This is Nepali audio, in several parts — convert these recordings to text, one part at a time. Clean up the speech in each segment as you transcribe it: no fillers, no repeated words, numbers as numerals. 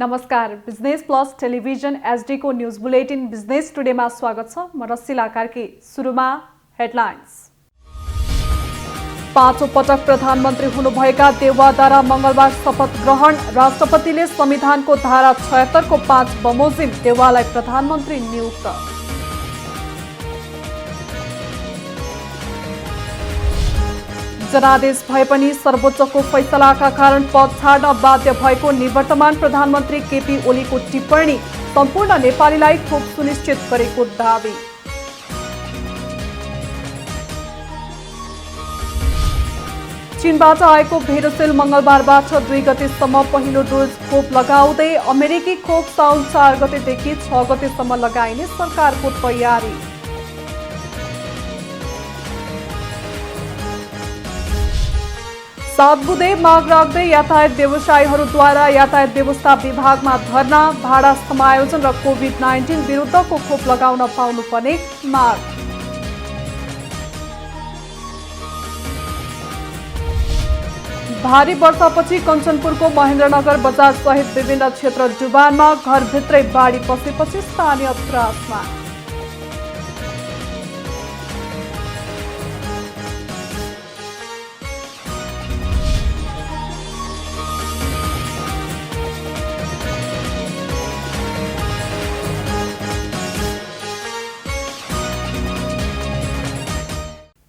नमस्कार, बिजनेस प्लस टेलिभिजन एचडी को न्यूज बुलेटिन बिजनेस टुडे में स्वागत छ। म रसिला कार्की। सुरुमा हेडलाइन्स। पाँचौं पटक प्रधानमन्त्री हुनुभएका देउवाद्वारा मंगलबार शपथ ग्रहण। राष्ट्रपतिले संविधानको धारा 76 को 5 बमोजिम देउवालाई प्रधानमन्त्री नियुक्त। जनादेश भए पनि सर्वोच्चको फैसलाका कारण पद छाड्न बाध्य भएको निवर्तमान प्रधानमन्त्री केपी ओलीको टिप्पणी। सम्पूर्ण नेपालीलाई खोप सुनिश्चित गरेको दावी। चीनबाट आएको भेरोसेल मंगलबारबाट 2 गतेसम्म पहिलो डोज खोप लगाउँदै अमेरिकी खोप साउन 4 गतेदेखि 6 गतेसम्म लगाइने सरकारको तयारी। सात बुँदे माग राख्दै यातायात व्यवसायीहरूद्वारा यातायात व्यवस्था विभागमा धरना। भाडा समायोजन र कोभिड-19 विरुद्धको खोप लगाउन पाउनुपर्ने माग। भारी वर्षापछि कञ्चनपुरको महेन्द्रनगर बजार सहित विभिन्न क्षेत्र डुबानमा। घरभित्रै बाढी पसेपछि स्थानीय त्रासमा।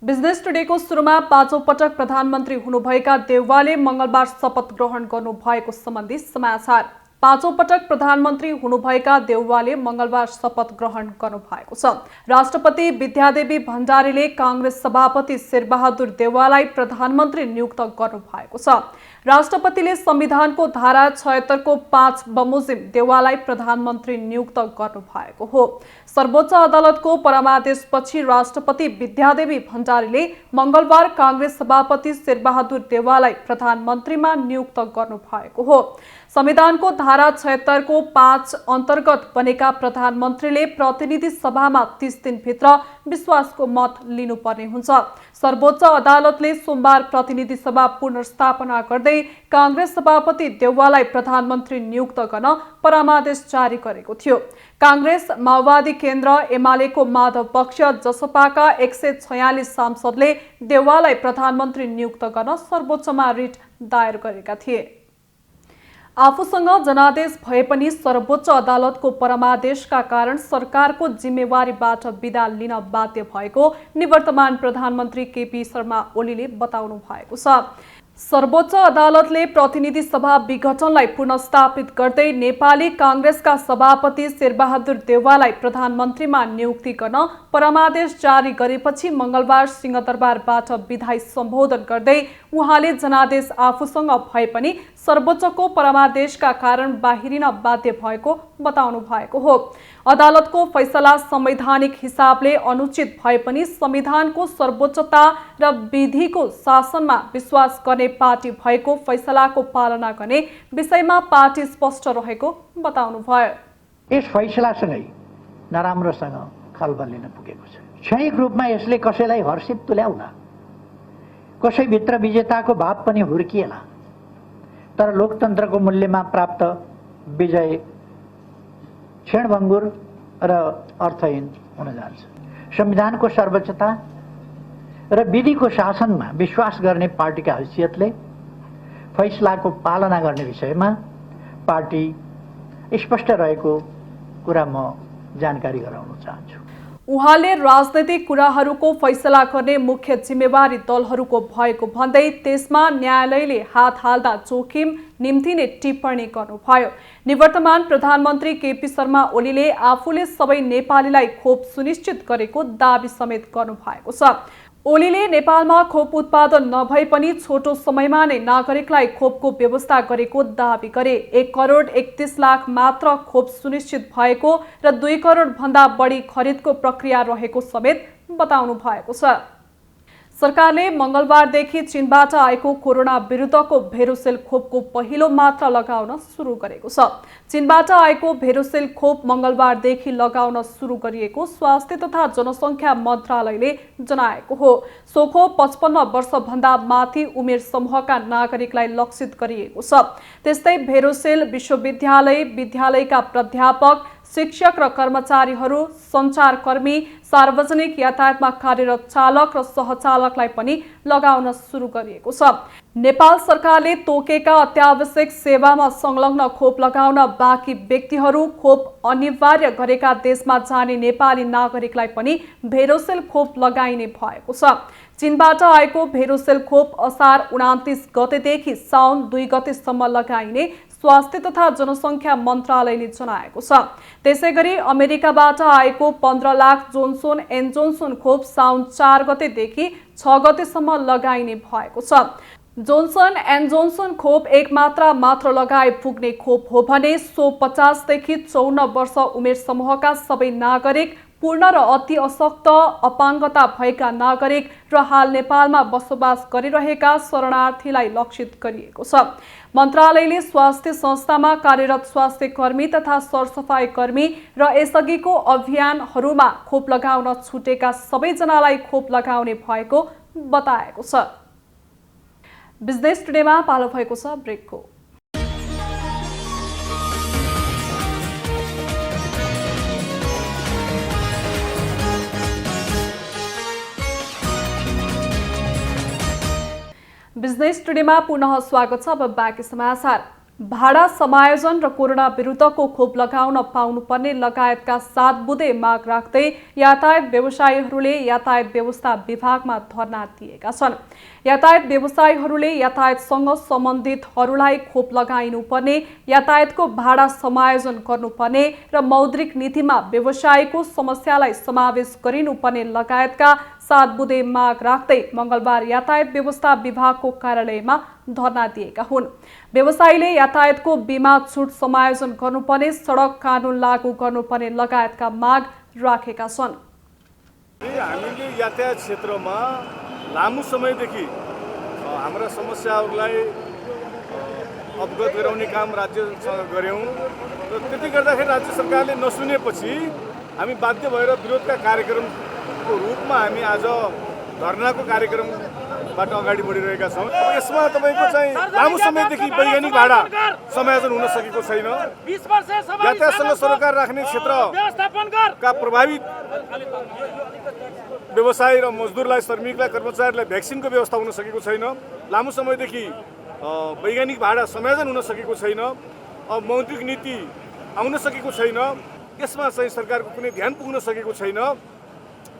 बिजनेस टुडेको सुरुमा पाँचौं पटक प्रधानमन्त्री हुनुभएका देउवाले मंगलबार शपथ ग्रहण गर्नुभएको सम्बन्धी समाचार। पाँचौं पटक प्रधानमन्त्री हुनुभएका देउवाले मंगलबार शपथ ग्रहण गर्नुभएको छ। राष्ट्रपति विद्यादेवी भण्डारीले कांग्रेस सभापति शेरबहादुर देउवालाई प्रधानमन्त्री नियुक्त गर्नुभएको छ। राष्ट्रपतिले संविधानको धारा 76 को 5 बमोजिम देउवालाई प्रधानमन्त्री नियुक्त गर्नुभएको हो। सर्वोच्च अदालतको परामर्शपछि राष्ट्रपति विद्यादेवी भण्डारीले मंगलबार कांग्रेस सभापति शेरबहादुर देउवालाई प्रधानमन्त्रीमा नियुक्त गर्नुभएको हो। संविधानको धारा 76 को 5 अन्तर्गत बनेका प्रधानमन्त्रीले प्रतिनिधि सभामा 30 दिनभित्र विश्वासको मत लिनुपर्ने हुन्छ। सर्वोच्च अदालतले सोमबार प्रतिनिधि सभा पुनर्स्थापना गर्दै कांग्रेस सभापति देउवालाई प्रधानमन्त्री नियुक्त गर्न परामर्श जारी गरेको थियो। कांग्रेस, माओवादी केन्द्र, एमालेको माधव पक्ष, जसपाका 146 सांसदले देउवालाई प्रधानमन्त्री नियुक्त गर्न सर्वोच्चमा रिट दायर गरेका थिए। आफूसँग जनादेश भए पनि सर्वोच्च अदालतको परामर्शका कारण सरकारको जिम्मेवारीबाट बिदा लिन बाध्य भएको निवर्तमान प्रधानमन्त्री केपी शर्मा ओलीले बताउनु भएको छ। सर्वोच्च अदालतले प्रतिनिधि सभा विघटनलाई पुनर्स्थापित गर्दै नेपाली कांग्रेसका सभापति शेरबहादुर देउवालाई प्रधानमन्त्रीमा नियुक्ति गर्न परामर्श जारी गरेपछि मंगलबार सिंहदरबारबाट विधायी सम्बोधन गर्दै उहाँले जनादेश आफूसँग भए पनि सर्वोच्चको परामर्शका कारण बाहिरिन बाध्य भएको बताउनु भएको हो। अदालतको फैसला संवैधानिक हिसाबले अनुचित भए पनि संविधानको सर्वोच्चता र विधिको शासनमा विश्वास गर्ने पार्टी भएको फैसलाको पालना गर्ने विषयमा पार्टी स्पष्ट रहेको बताउनु भयो। यस फैसलासँगै नराम्रोसँग खलबल लिन पुगेको छ। क्षणिक रूपमा यसले कसैलाई हर्षित तुल्याउन, कसैभित्र विजेताको भाव पनि हुर्किएला, तर लोकतन्त्रको मूल्यमा प्राप्त विजय क्षणभङ्गुर र अर्थहीन हुन जान्छ। संविधानको सर्वोच्चता र विधिको शासनमा विश्वास गर्ने पार्टीका हैसियतले फैसलाको पालना गर्ने विषयमा पार्टी स्पष्ट रहेको कुरा म जानकारी गराउन चाहन्छु। उहाँले राजनैतिक कुराहरूको फैसला गर्ने मुख्य जिम्मेवारी दलहरूको भएको भन्दै त्यसमा न्यायालयले हात हाल्दा जोखिम निम्तिने टिप्पणी गर्नुभयो। निवर्तमान प्रधानमन्त्री केपी शर्मा ओलीले आफूले सबै नेपालीलाई खोप सुनिश्चित गरेको दावी समेत गर्नुभएको छ। ओलीले नेपालमा खोप उत्पादन नभए पनि छोटो समयमा नै नागरिकलाई खोपको व्यवस्था गरेको दावी गरे। 1 करोड 31 लाख मात्र खोप सुनिश्चित भएको र 2 करोड भन्दा बढी खरिदको प्रक्रिया रहेको समेत बताउनु भएको छ। सरकारले मंगलबारदेखि चीनबाट आएको कोरोना विरुद्धको भेरोसेल खोपको पहिलो मात्रा लगाउन सुरु गरेको छ। चीनबाट आएको भेरोसेल खोप मंगलबारदेखि लगाउन सुरु गरिएको स्वास्थ्य तथा जनसंख्या मन्त्रालयले जनाएको हो। सो खोप 55 वर्षभन्दा माथि उमेर समूहका नागरिकलाई लक्षित गरिएको छ। त्यस्तै भेरोसेल विश्वविद्यालय, विद्यालयका प्राध्यापक, शिक्षक र कर्मचारीहरू, सञ्चारकर्मी, सार्वजनिक यातायातमा कार्यरत चालक र सहचालकलाई पनि लगाउन सुरु गरिएको छ। नेपाल सरकारले तोकेका अत्यावश्यक सेवामा संलग्न खोप लगाउन बाँकी व्यक्तिहरू, खोप अनिवार्य गरेका देशमा जाने नेपाली नागरिकलाई पनि भेरोसेल खोप लगाइने भएको छ। चीनबाट आएको भेरोसेल खोप असार 29 गतेदेखि साउन 2 गतेसम्म लगाइने स्वास्थ्य तथा जनसंख्या मन्त्रालयले जनाएको छ। त्यसैगरी अमेरिकाबाट आएको 15 लाख जोन्सन एन्ड जोन्सन खोप साउन 4 गतेदेखि 6 गतेसम्म लगाइने भएको छ। जोन्सन एन्ड जोन्सन खोप एक मात्र लगाए पुग्ने खोप हो भने सो 50 देखि 54 वर्ष उमेर समूहका सबै नागरिक, पूर्ण र अति अशक्त अपाङ्गता भएका नागरिक र हाल नेपालमा बसोबास गरिरहेका शरणार्थीलाई लक्षित गरिएको छ। मन्त्रालयले स्वास्थ्य संस्थामा कार्यरत स्वास्थ्य कर्मी तथा सरसफाई कर्मी र यसअघिको अभियानहरूमा खोप लगाउन छुटेका सबैजनालाई खोप लगाउने भएको बताएको छ। बिजनेस टुडेमा पालो भएको छ ब्रेकको। बिजनेस टुडेमा पुनः स्वागत छ। अब बाँकी समाचार। भाडा समायोजन र कोरोना विरुद्धको खोप लगाउन पाउनुपर्ने लगायतका 7 बुँदे माग राख्दै यातायात व्यवसायीहरूले यातायात व्यवस्था विभागमा धरना दिएका छन्। यातायात व्यवसायीहरूले यातायातसँग सम्बन्धितहरूलाई खोप लगाइनुपर्ने, यातायातको भाडा समायोजन गर्नुपर्ने र मौद्रिक नीतिमा व्यवसायको समस्यालाई समावेश गरिनुपर्ने लगायतका 7 बुँदे माग राख्दै मंगलबार यातायात व्यवस्था विभागको कार्यालयमा धरना दिएका हुन्। व्यवसायीले यातायातको बीमा छुट समायोजन गर्नुपर्ने, सडक कानून लागू गर्नुपर्ने लगायतका माग राखेका छन्। हामीले यातायात क्षेत्रमा लामो समयदेखि हाम्रा समस्याहरूलाई अवगत गराउने काम राज्यसँग गर्यौं र त्यति गर्दाखेरि राज्य सरकारले नसुनेपछि हामी बाध्य भएर विरोधका कार्यक्रमको रूपमा हामी आज धरनाको कार्यक्रमबाट अगाडि बढिरहेका छौँ। यसमा तपाईको चाहिँ लामो समयदेखि वैज्ञानिक भाडा समायोजन हुन सकेको छैन। यातायातसँग सरोकार राख्ने क्षेत्रका प्रभावित व्यवसाय र मजदुरलाई, श्रमिकलाई, कर्मचारीलाई भ्याक्सिनको व्यवस्था हुन सकेको छैन। लामो समयदेखि वैज्ञानिक भाडा समायोजन हुन सकेको छैन। मौद्रिक नीति आउन सकेको छैन। यसमा चाहिँ सरकारको कुनै ध्यान पुग्न सकेको छैन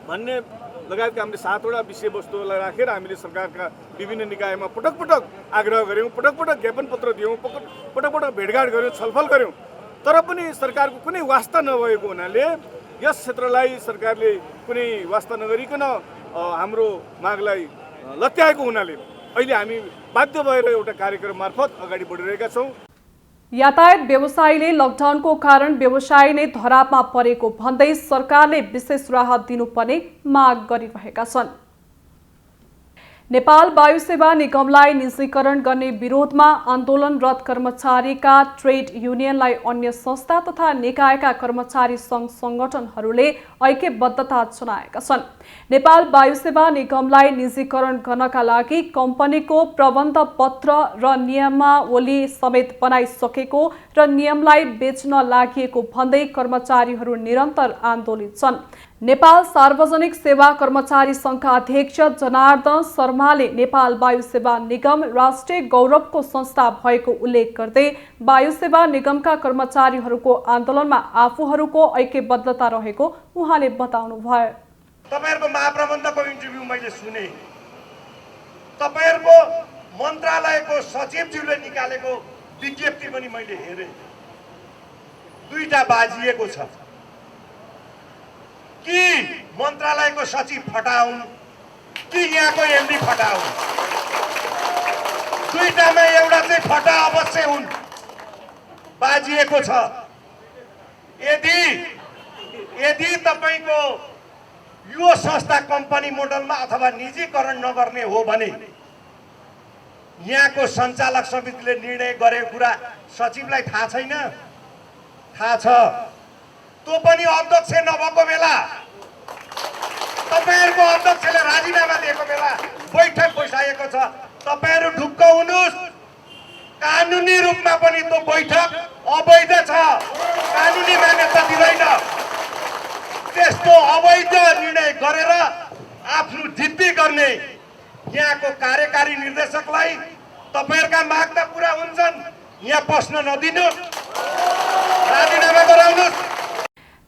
भन्ने लगायतका हामीले 7 वटा विषयवस्तुलाई राखेर हामीले सरकारका विभिन्न निकायमा पटक पटक आग्रह गऱ्यौँ, पटक पटक ज्ञापन पत्र दियौँ, पटक पटक भेटघाट गऱ्यौँ, छलफल गऱ्यौँ। तर पनि सरकारको कुनै वास्ता नभएको हुनाले यस क्षेत्रलाई सरकारले कुनै वास्ता नगरिकन हाम्रो मागलाई लत्याएको हुनाले अहिले हामी बाध्य भएर एउटा कार्यक्रम मार्फत अगाडि बढिरहेका छौँ। यातायात व्यवसायीले लकडाउनको कारण व्यवसाय नै धरापमा परेको भन्दै सरकारले विशेष राहत दिनुपर्ने माग गरिरहेका छन्। नेपाल वायु सेवा निगमलाई निजीकरण गर्ने विरोधमा आन्दोलनरत कर्मचारीका ट्रेड युनियनलाई अन्य संस्था तथा निकायका कर्मचारी संघ संगठनहरूले ऐक्यबद्धता जनाएका छन्। नेपाल वायु सेवा निगमलाई निजीकरण गर्नका लागि कम्पनीको प्रबन्ध पत्र र नियमावली समेत बनाइसकेको र नियमलाई बेच्न लागिएको भन्दै कर्मचारीहरू निरन्तर आन्दोलित छन्। नेपाल सार्वजनिक सेवा कर्मचारी संघका अध्यक्ष जनार्दन शर्माले नेपाल वायु सेवा निगम राष्ट्रिय गौरवको संस्था भएको उल्लेख गर्दै वायु सेवा निगमका कर्मचारीहरूको आन्दोलनमा आफूहरूको ऐक्यबद्धता रहेको उहाँले बताउनुभयो। तपाईहरुको महाप्रबन्धकको इन्टरभ्यु मैले सुने, तपाईहरुको मन्त्रालयको सचिवज्यूले निकालेको विज्ञप्ति पनि मैले हेरे। दुईटा बाजिएको छ कि मन्त्रालयको सचिव फटाउन् कि यहाँको एमडी फटाउन्। दुईटामा एउटा चाहिँ फटा अवश्य हुन्, बाजिएको छ। यदि तपाईको यो संस्था कम्पनी मोडलमा अथवा निजीकरण नगर्ने हो भने यहाँको सञ्चालक समितिले निर्णय गरेको कुरा सचिवलाई थाहा छैन? थाहा छ। त्यो पनि अध्यक्ष नभएको बेला, तपाईँहरूको अध्यक्षले राजीनामा दिएको बेला बैठक बसाएको छ। तपाईँहरू ढुक्क हुनुहोस्, कानुनी रूपमा पनि त्यो बैठक अवैध छ, कानुनी मान्यता दिँदैन। त्यस्तो अवैध निर्णय गरेर आफ्नो जिद्दी गर्ने यहाँको कार्यकारी निर्देशकलाई तपाईँहरूका माग त पुरा हुन्छन्, यहाँ पस्न नदिनु, राजीनामा गराउनुहोस्।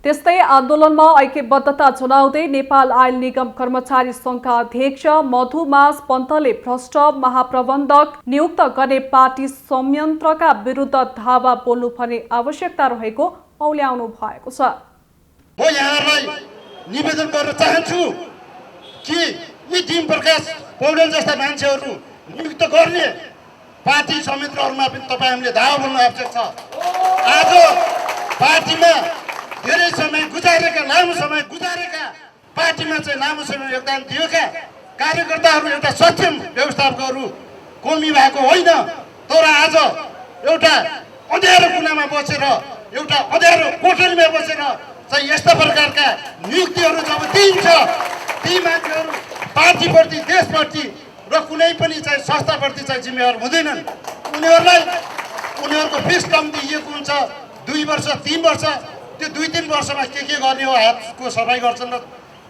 त्यस्तै आन्दोलनमा ऐक्यबद्धता जनाउँदै नेपाल आयल निगम कर्मचारी संघका अध्यक्ष मधुमास पन्तले भ्रष्ट महाप्रबन्धक नियुक्त गर्ने पार्टी संयन्त्रका विरुद्ध धावा बोल्नुपर्ने आवश्यकता रहेको औल्याउनु भएको छ। म यहाँहरूलाई निवेदन गर्न चाहन्छु कि यी टिम प्रकाश पौडेल जस्ता मान्छेहरू नियुक्त गर्ने पार्टी संयन्त्रहरूमा पनि तपाईँहरूले धावा बोल्नु आवश्यक छ। आज पार्टीमा धेरै समय गुजारेका, लामो समय गुजारेका, पार्टीमा चाहिँ लामो समय योगदान दिएका कार्यकर्ताहरू एउटा सक्षम व्यवस्थापकहरू कमी भएको होइन, तर आज एउटा अँध्यारो कुनामा बसेर, एउटा अँध्यारो कोठरीमा बसेर चाहिँ यस्ता प्रकारका नियुक्तिहरू जब दिइन्छ, ती मान्छेहरू पार्टीप्रति, देशप्रति र कुनै पनि चाहिँ संस्थाप्रति चाहिँ जिम्मेवार हुँदैनन्। उनीहरूको फिक्स टर्म दिइएको हुन्छ 2 वर्ष 3 वर्ष। त्यो 2-3 वर्षमा के गर्ने हो हातको सफाइ गर्छन् र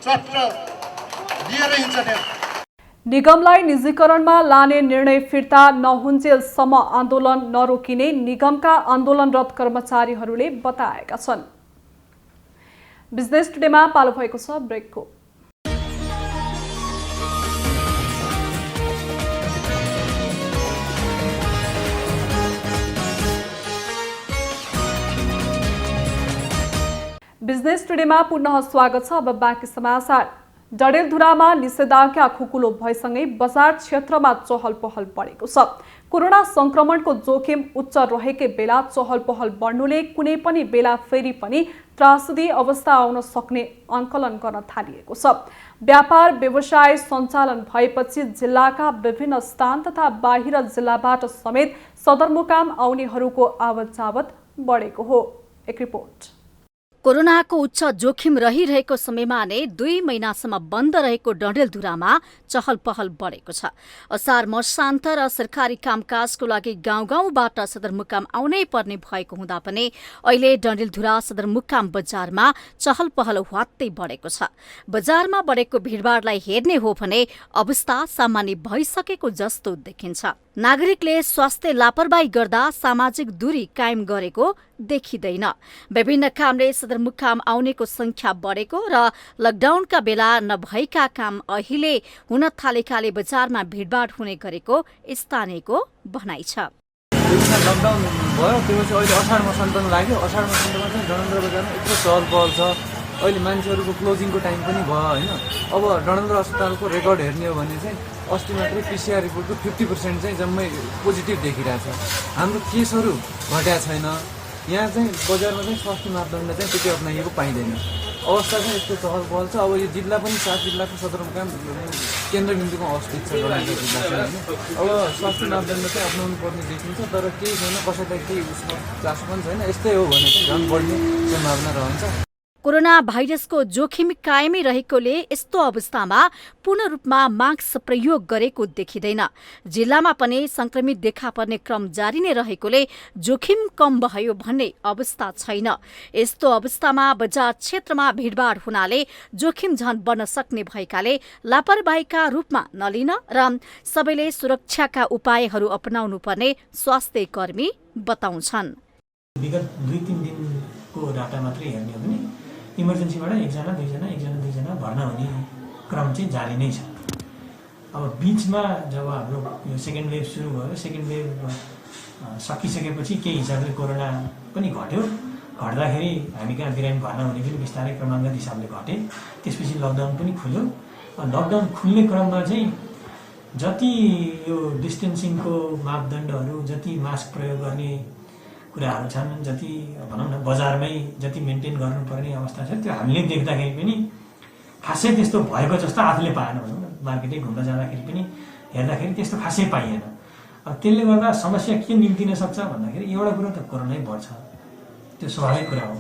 चट्ट दिएर हिँड्छन्। निगमलाई निजीकरणमा लाने निर्णय फिर्ता नहुन्जेलसम्म आन्दोलन नरोकिने निगमका आन्दोलनरत कर्मचारीहरूले बताएका छन्। बिजनेस टुडेमा पालो भएको छ ब्रेकको। बिजनेस टुडेमा पुनः स्वागत छ। अब बाँकी समाचार। डडेलधुरामा निषेधाज्ञा खुकुलो भएसँगै बजार क्षेत्रमा चहल पहल बढेको छ। कोरोना संक्रमणको जोखिम उच्च रहेकै बेला चहल पहल बढ्नुले कुनै पनि बेला फेरि पनि त्रासदी अवस्था आउन सक्ने आंकलन गर्न थालिएको छ। व्यापार व्यवसाय सञ्चालन भएपछि जिल्लाका विभिन्न स्थान तथा बाहिर जिल्लाबाट समेत सदरमुकाम आउनेहरूको आवत जावत बढेको हो। एक रिपोर्ट। कोरोनाको उच्च जोखिम रहिरहेको समयमा नै 2 महिनासम्म बन्द रहेको डडेलधुरामा चहल पहल बढेको छ। असार मसान्त र सरकारी कामकाजको लागि गाउँ गाउँबाट सदरमुकाम आउनै पर्ने भएको हुँदा पनि अहिले डडेलधुरा सदरमुकाम बजारमा चहल पहल ह्वात्तै बढेको छ। बजारमा बढेको भिडभाडलाई हेर्ने हो भने अवस्था सामान्य भइसकेको जस्तो देखिन्छ। नागरिकले स्वास्थ्य लापरवाही गर्दा सामाजिक दूरी कायम गरेको देखिँदैन। विभिन्न कामले सदरमुकाम आउनेको संख्या बढेको र लकडाउनका बेला नभएका काम अहिले हुन थालेकाले बजारमा भिडभाड हुने गरेको स्थानीयको भनाइ छ। लकडाउन भयो, त्यसपछि अहिले असार मसान्तमा लाग्यो। असार मसान्तमा चाहिँ डडेलधुरा बजारमा यत्रो चहल पहल छ। अहिले मान्छेहरूको क्लोजिङको टाइम पनि भयो होइन। अब डडेलधुरा अस्पतालको रेकर्ड हेर्ने हो भने चाहिँ अस्ति मात्रै पिसिआर रिपोर्टको 50% चाहिँ जम्मै पोजिटिभ देखिरहेछ। हाम्रो केसहरू घटेको छैन। यहाँ चाहिँ बजारमा चाहिँ स्वास्थ्य मापदण्ड चाहिँ त्यति अप्नाइएको पाइँदैन। अवस्था चाहिँ यस्तो चहल पहल छ। अब यो जिल्ला पनि 7 जिल्लाको सदरमुकाम केन्द्रबिन्दुमा अवस्थित छ डडेलधुरा जिल्ला चाहिँ होइन। अब स्वास्थ्य मापदण्ड चाहिँ अप्नाउनु पर्ने देखिन्छ, तर केही छैन, कसैलाई केही उसमा चासो पनि छैन। यस्तै हो भने चाहिँ झन् बढ्ने सम्भावना रहन्छ। कोरोना भाइरसको जोखिम कायमै रहेकोले यस्तो अवस्थामा पूर्ण रूपमा मास्क प्रयोग गरेको देखिँदैन। जिल्लामा पनि संक्रमित देखा पर्ने क्रम जारी नै रहेकोले जोखिम कम भयो भन्ने अवस्था छैन। यस्तो अवस्थामा बजार क्षेत्रमा भिडभाड हुनाले जोखिम झन बढ्न सक्ने भएकाले लापरवाहीका रूपमा नलिन र सबैले सुरक्षाका उपायहरू अपनाउनु पर्ने स्वास्थ्य कर्मी बताउँछन्। विगत 2-3 दिनको डाटा मात्रै हेर्ने हो भने इमर्जेन्सीबाट एकजना दुईजना भर्ना हुने क्रम चाहिँ जारी नै छ। अब बिचमा जब हाम्रो यो सेकेन्ड वेभ सुरु भयो, सेकेन्ड वेभ सकिसकेपछि केही हिसाबले कोरोना पनि घट्यो। घट्दाखेरि हामी कहाँ बिरामी भर्ना हुने पनि बिस्तारै क्रमागत हिसाबले घटे। त्यसपछि लकडाउन पनि खुल्यो। लकडाउन खुल्ने क्रममा चाहिँ जति यो डिस्टेन्सिङको मापदण्डहरू, जति मास्क प्रयोग गर्ने कुराहरू छन्, जति भनौँ न बजारमै जति मेन्टेन गर्नुपर्ने अवस्था छ, त्यो हामीले देख्दाखेरि पनि खासै त्यस्तो भएको जस्तो आफूले पाएन भनौँ न। मार्केटै घुम्न जाँदाखेरि पनि हेर्दाखेरि त्यस्तो खासै पाइएन। त्यसले गर्दा समस्या के निम्तिन सक्छ भन्दाखेरि एउटा कुरो त कोरोनै बढ्छ, त्यो स्वाभाविक कुरा हो।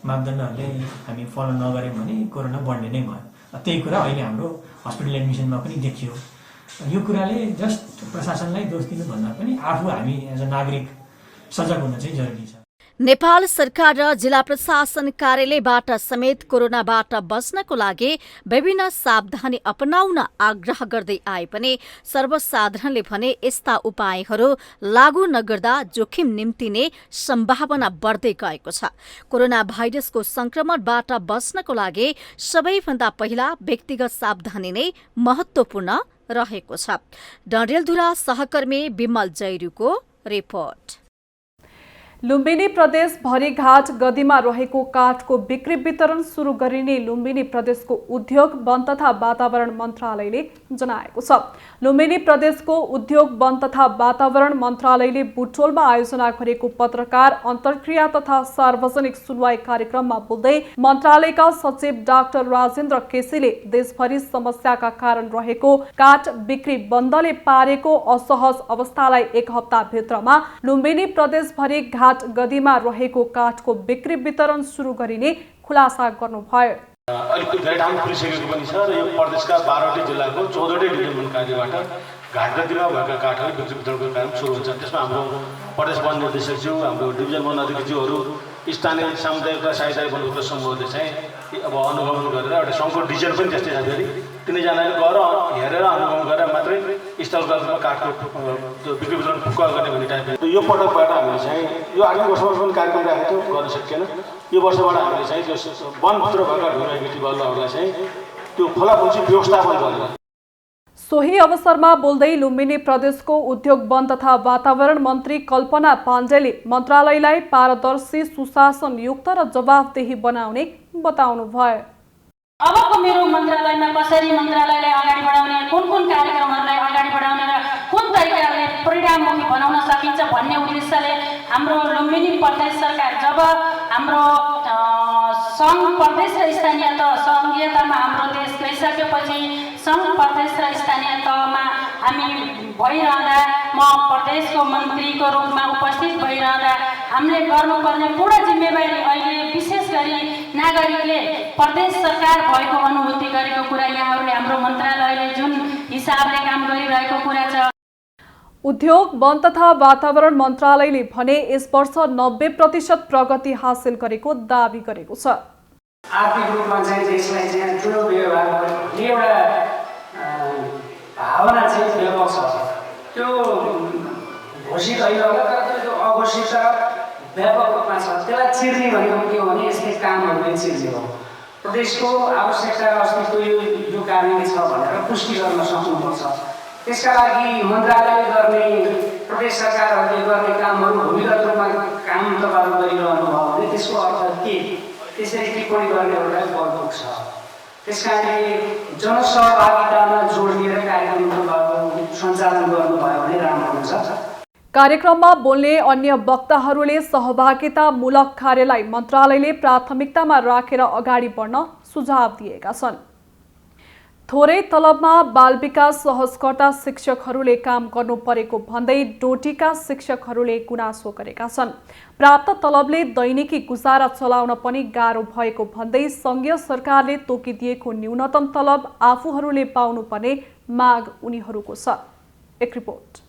मापदण्डहरूले हामी फलो नगऱ्यौँ भने कोरोना बढ्ने नै भयो। त्यही कुरा अहिले हाम्रो हस्पिटल एडमिसनमा पनि देखियो। यो कुराले जस्ट प्रशासनलाई दोष दिनुभन्दा पनि आफू हामी एज अ नागरिक सजग हुन चाहिँ जरुरी छ। नेपाल सरकार र जिल्ला प्रशासन कार्यालयबाट समेत कोरोनाबाट बच्नको लागि विभिन्न सावधानी अपनाउन आग्रह गर्दै आए पनि सर्वसाधारणले भने यस्ता उपायहरू लागू नगर्दा जोखिम निम्तिने सम्भावना बढ्दै गएको छ। कोरोना भाइरसको संक्रमणबाट बच्नको लागि सबैभन्दा पहिला व्यक्तिगत सावधानी नै महत्त्वपूर्ण रहेको छ। डडेलधुरा सहकर्मी विमल जैरूको रिपोर्ट। लुम्बिनी प्रदेश भरिघाट गदीमा रहेको काठको बिक्री वितरण सुरु गरिने लुम्बिनी प्रदेशको उद्योग वन तथा वातावरण मन्त्रालयले जनाएको छ। लुम्बिनी प्रदेशको उद्योग वन तथा वातावरण मन्त्रालयले बुटोलमा आयोजना गरेको पत्रकार अन्तर्क्रिया तथा सार्वजनिक सुनवाई कार्यक्रममा बोल्दै मन्त्रालयका सचिव डाक्टर राजेन्द्र केसीले देशभरि समस्याका कारण रहेको काठ बिक्री बन्दले पारेको असहज अवस्थालाई 1 हप्ताभित्रमा लुम्बिनी प्रदेशभरि घाट गदीमा रहेको काठको बिक्री वितरण सुरु गरिने खुलासा गर्नुभयो। अलिकति धेरै ठाउँ खुलिसकेको पनि छ र यो प्रदेशका 12वटै जिल्लाको 14वटै डिभिजन कार्यबाट घाट गदीमा भएका काठहरू बिक्री वितरणको कार्यक्रम सुरु हुन्छ। त्यसमा हाम्रो प्रदेश वन निर्देशकज्यू, हाम्रो डिभिजन वन अधिकारीज्यूहरू, स्थानीय सामुदायिक र साहित्यिक वनमित्र समूहले चाहिँ अब अनुगमन गरेर एउटा सङ्घको डिजाइन पनि त्यस्तै छ। फेरि तिनैजनाले गएर हेरेर अनुगमन गरेर मात्रै स्थलका रूपमा काठको बिक्री वितरण फुक्का गर्ने भन्ने टाइपको यो पटकबाट हामीले चाहिँ यो आगामी वर्षमा पनि कार्यक्रम राखेको थियो, गर्न सकिएन। यो वर्षबाट हामीले चाहिँ त्यो वनभित्र भएका ढुङ्गा गिटी बल्लहरूलाई चाहिँ त्यो खोलापछि व्यवस्थापन गरेर। सोही अवसरमा बोल्दै लुम्बिनी प्रदेशको उद्योग वन तथा वातावरण मन्त्री कल्पना पाण्डेले मन्त्रालयलाई पारदर्शी, सुशासनयुक्त र जवाफदेही बनाउने बताउनुभयो। अबको मेरो मन्त्रालयमा कसरी मन्त्रालयलाई अगाडि बढाउने, कुन कार्यक्रमहरूलाई अगाडि बढाउने र कुन तरिकाले परिणाममुखी बनाउन सकिन्छ भन्ने उद्देश्यले हाम्रो लुम्बिनी प्रदेश सरकार जब हाम्रो सङ्घ प्रदेश र स्थानीय तह सङ्घीयतामा हाम्रो देश गइसकेपछि सङ्घ प्रदेश र स्थानीय तहमा हामी भइरहँदा म प्रदेशको मन्त्रीको रूपमा उपस्थित भइरहँदा हामीले गर्नुपर्ने पूर्ण जिम्मेवारी अहिले विशेष गरी नागरिकले प्रदेश सरकार भएको अनुभूति गरेको कुरा यहाँहरूले हाम्रो मन्त्रालयले जुन हिसाबले काम गरिरहेको कुरा छ। उद्योग वन तथा वातावरण मन्त्रालयले भने यस वर्ष 90% प्रगति हासिल गरेको दावी गरेको छ। आर्थिक रूपमा चाहिँ देशलाई चाहिँ ठुलो व्यवहार गर्ने एउटा भावना चाहिँ व्यापक छ। त्यो घोषित होइन होला, तर त्यो अघोषित व्यापक रूपमा छ। त्यसलाई चिर्ने भनेको के हो भने यस्तै कामहरूले चिर्ने हो। प्रदेशको आवश्यकता र अस्तित्व यो कारणले छ भनेर पुष्टि गर्न सक्नुपर्छ। त्यसका लागि मन्त्रालयले गर्ने, प्रदेश सरकारहरूले गर्ने कामहरू भूमिगत रूपमा काम तपाईँहरू गरिरहनु भयो भने त्यसको अर्थ के? त्यसरी टिप्पणी गर्नेहरूलाई बल पुग्छ। त्यस कारणले जनसहभागितामा जोड दिएर कार्यक्रमहरू सञ्चालन गर्नुभयो भने राम्रो हुन्छ। कार्यक्रममा बोल्ने अन्य वक्ताहरूले सहभागितामूलक कार्यलाई मन्त्रालयले प्राथमिकतामा राखेर अगाडि बढ्न सुझाव दिएका छन्। थोरै तलबमा बाल विकास सहजकर्ता शिक्षकहरूले काम गर्नु परेको भन्दै डोटीका शिक्षकहरूले गुनासो गरेका छन्। प्राप्त तलबले दैनिकी गुजारा चलाउन पनि गाह्रो भएको भन्दै सङ्घीय सरकारले तोकिदिएको न्यूनतम तलब आफूहरूले पाउनुपर्ने माग उनीहरूको छ। एक रिपोर्ट।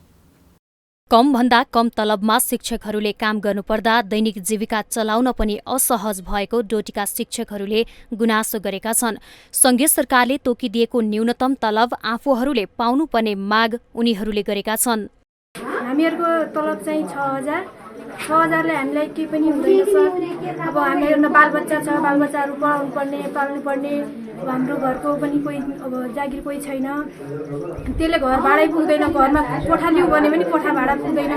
कम भन्दा कम तलबमा शिक्षकहरूले काम गर्नुपर्दा दैनिक जीविका चलाउन पनि असहज भएको डोटीका शिक्षकहरूले गुनासो गरेका छन्। सङ्घीय सरकारले तोकिदिएको न्यूनतम तलब आफूहरूले पाउनुपर्ने माग उनीहरूले गरेका छन्। हामीहरूको तलब चाहिँ 6,000ले हामीलाई केही पनि हुँदैन सर। अब हामीहरू बालबच्चा छ, बालबच्चाहरू पढाउनु पर्ने, पाल्नु पर्ने। अब हाम्रो घरको पनि कोही अब जागिर कोही छैन, त्यसले घर भाडै पुग्दैन। घरमा कोठा लिउँ भने पनि कोठा भाडा पुग्दैन,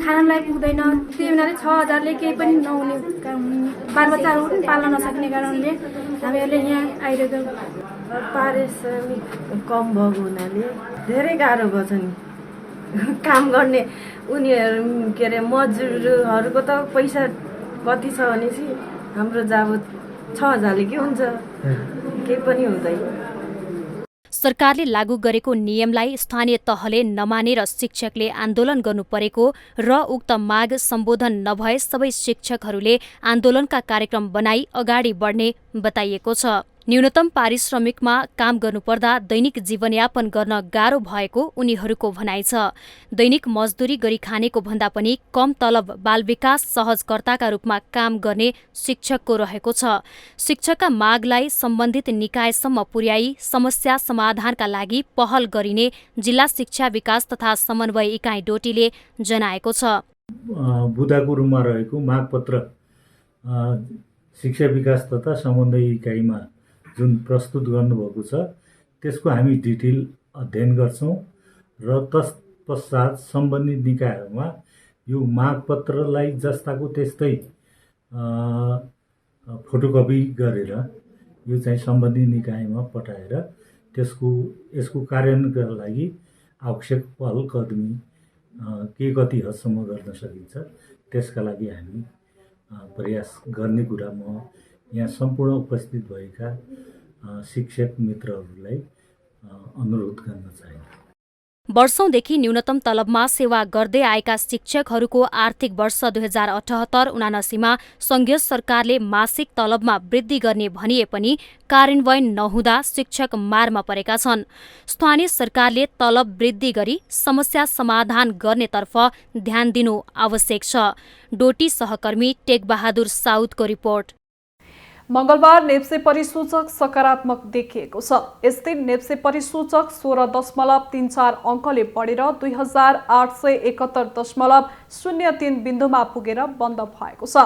खानालाई पुग्दैन। त्यही हुनाले 6,000ले केही पनि नहुने, बालबच्चाहरू पनि पाल्न नसक्ने कारणले हामीहरूले यहाँ आइरहेको पारिश्रमिक कम भएको हुनाले धेरै गाह्रो गर्छ नि काम गर्ने। उनीहरू के अरे मजदुरहरूको त पैसा कति छ भनेपछि हाम्रो जाबत 6,000ले के हुन्छ? केही पनि हुँदैन। सरकारले लागू गरेको नियमलाई स्थानीय तहले नमानेर शिक्षकले आन्दोलन गर्नु परेको र उक्त माग सम्बोधन नभए सबै शिक्षकहरूले आन्दोलनका कार्यक्रम बनाई अगाडि बढ्ने बताइएको छ। न्यूनतम पारिश्रमिकमा काम गर्नुपर्दा दैनिक जीवनयापन गर्न गाह्रो भएको उनीहरूको भनाइ छ। दैनिक मजदुरी गरी खानेको भन्दा पनि कम तलब बाल विकास सहजकर्ताका रूपमा काम गर्ने शिक्षकको रहेको छ। शिक्षकका मागलाई सम्बन्धित निकायसम्म पुर्याई समस्या समाधानका लागि पहल गरिने जिल्ला शिक्षा विकास तथा समन्वय इकाइ डोटीले जनाएको छ। बुदाको रूपमा रहेको मागपत्र शिक्षा विकास तथा समन्वय इकाइमा जुन प्रस्तुत गर्नुभएको छ त्यसको हामी डिटेल अध्ययन गर्छौँ र तत्पश्चात सम्बन्धित निकायहरूमा यो मागपत्रलाई जस्ताको त्यस्तै फोटोकपी गरेर यो चाहिँ सम्बन्धित निकायमा पठाएर यसको कार्यान्वयनका लागि आवश्यक पहल कदमी के कति हदसम्म गर्न सकिन्छ त्यसका लागि हामी प्रयास गर्ने कुरा म यहाँ सम्पूर्ण उपस्थित भएका शिक्षक मित्रहरूलाई अनुरोध गर्न चाहन्छु। वर्षौंदेखि न्यूनतम तलबमा सेवा गर्दै आएका शिक्षकहरूको आर्थिक वर्ष 2078-79मा संघीय सरकारले मासिक तलबमा वृद्धि गर्ने भनिए पनि कार्यान्वयन नहुँदा शिक्षक मारमा परेका छन्। स्थानीय सरकारले तलब वृद्धि गरी समस्या समाधान गर्नेतर्फ ध्यान दिनु आवश्यक छ। डोटी सहकर्मी टेकबहादुर साउदको रिपोर्ट। मंगलबार नेप्से परिसूचक सकारात्मक देखिएको छ। यस दिन नेप्से परिसूचक 16.34 अङ्कले बढेर 2871.03 बिन्दुमा पुगेर बन्द भएको छ।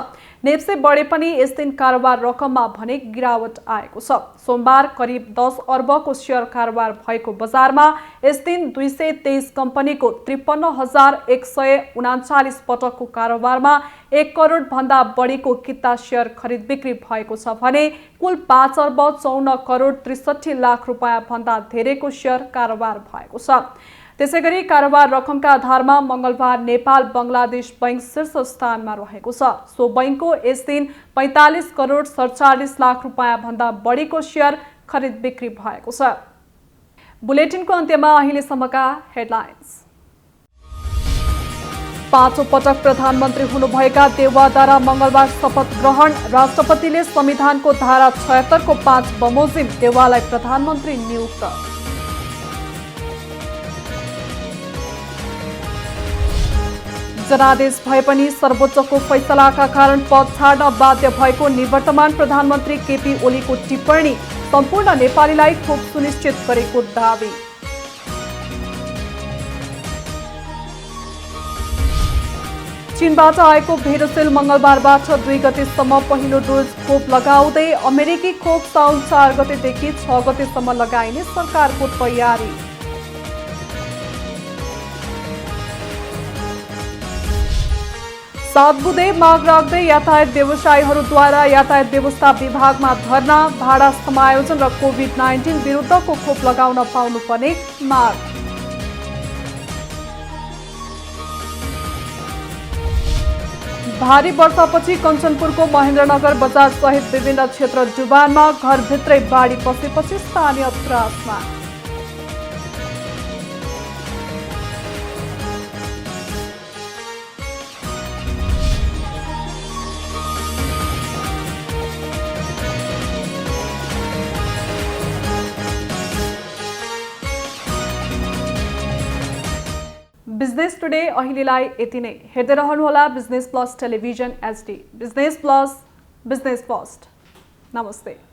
नेप्से बढे पनि यस दिन कारोबार रकममा भने गिरावट आएको छ। सोमबार करिब 10 अर्बको शेयर कारोबार भएको बजारमा यस दिन 223 कम्पनीको 53,139 पटकको कारोबारमा 1 करोड भन्दा बढीको किता शेयर खरिद बिक्री भएको छ भने कुल 5 अर्ब 54 करोड 63 लाख रुपैयाँ भन्दा धेरैको शेयर कारोबार भएको छ। त्यसैगरी कारोबार रकमका आधारमा मंगलबार नेपाल बंगलादेश बैंक शीर्ष स्थानमा रहेको छ। सो बैंकको यस दिन 45 करोड 47 लाख रुपैयाँ भन्दा बढीको शेयर खरिद बिक्री भएको छ। बुलेटिनको अन्त्यमा अहिलेसम्मका हेडलाइन्स। पाँचौं पटक प्रधानमन्त्री हुनुभएका देउवाद्वारा मंगलबार शपथ ग्रहण। राष्ट्रपतिले संविधानको धारा 76 को 5 बमोजिम देउवालाई प्रधानमन्त्री नियुक्त। जनादेश भए पनि सर्वोच्चको फैसलाका कारण पद छाड्न बाध्य भएको निवर्तमान प्रधानमन्त्री केपी ओलीको टिप्पणी। सम्पूर्ण नेपालीलाई खोप सुनिश्चित गरेको दावी। चीनबाट आएको भेरोसेल मंगलबारबाट 2 गतेसम्म पहिलो डोज खोप लगाउँदै अमेरिकी खोप साउन 4 गतेदेखि 6 गतेसम्म लगाइने सरकारको तयारी। सात बुँदे माग राख्दै यातायात व्यवसायीहरूद्वारा यातायात व्यवस्था विभागमा धरना। भाडा समायोजन र कोभिड-19 विरुद्धको खोप लगाउन पाउनुपर्ने माग। भारी वर्षापछि कञ्चनपुरको महेन्द्रनगर बजार सहित विभिन्न क्षेत्र डुबानमा। घरभित्रै बाढी पसेपछि स्थानीय त्रासमा। बिजनेस टुडे अहिलेलाई यति नै। हेर्दै रहनुहोला business plus television HD। Business plus, business first. नमस्ते।